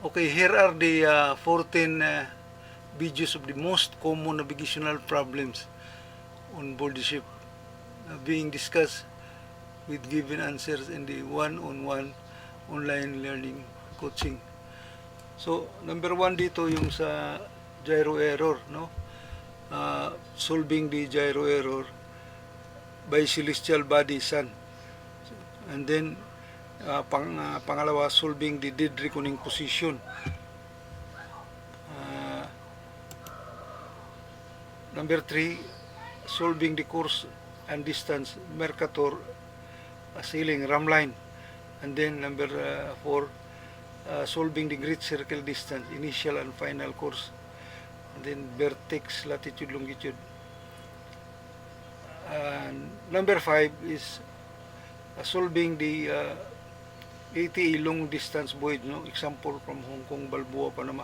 Okay, here are the 14 videos of the most common navigational problems on board the ship being discussed with given answers in the one-on-one online learning coaching. So, number 1 dito yung sa gyro error, no? Solving the gyro error by celestial body sun. And then, pangalawa, solving the dead reckoning position. Number 3, solving the course and distance Mercator sailing ram line. And then number 4, solving the great circle distance, initial and final course. And then vertex, latitude, longitude. Number 5 is solving the ATE long distance voyage, no? Example from Hong Kong, Balboa, Panama.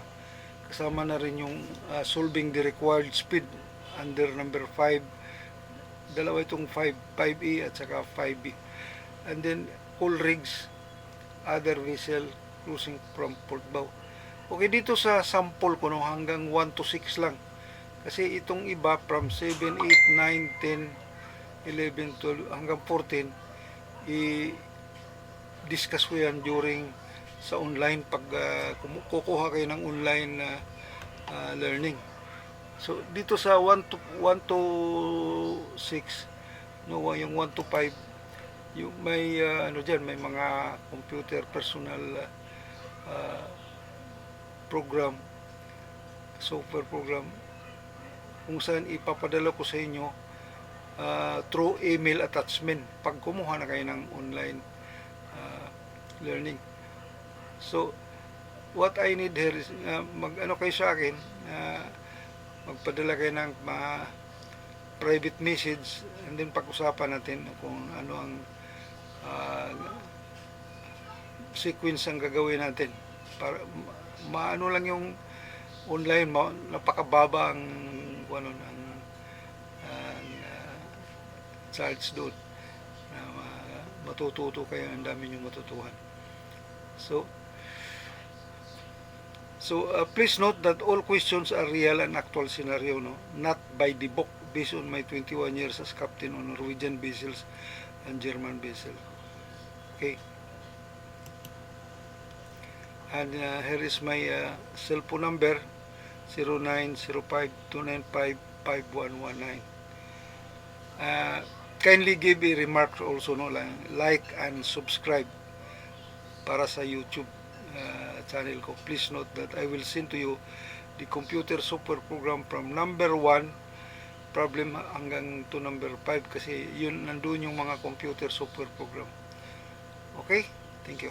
Kasama na rin yung solving the required speed under number 5. Dalawa itong 5A at saka 5B. And then coal rigs, other vessel cruising from Port Bao. Okay, dito sa sample ko, no, hanggang 1 to 6 lang. Kasi itong iba from 7, 8, 9, 10, 11, 12 hanggang 14 i-discuss ko yan during sa online pag kukuha kayo ng online learning. So dito sa 1 to 6, no, yung 1 to 5, yung may ano diyan, may mga computer personal program, software program kung saan ipapadala ko sa inyo through email attachment pag kumuha na kayo ng online learning. So what I need here is mag-ano kayo sa akin, magpadala kayo ng private message, and then pag-usapan natin kung ano ang sequence ang gagawin natin para maano lang yung online, napakababa ang ano ng charge doon, matututo kayo, ang dami nyo matutuhan. So please note that all questions are real and actual scenario, no? Not by the book, based on my 21 years as captain on Norwegian vessels and German vessels. Okay. And here is my cell phone number, 0905-295-5119. Kindly give a remark also, no? Like and subscribe para sa YouTube channel ko. Please note that I will send to you the computer software program from number 1 problem hanggang to number 5 kasi yun nandun yung mga computer software program. Okay? Thank you.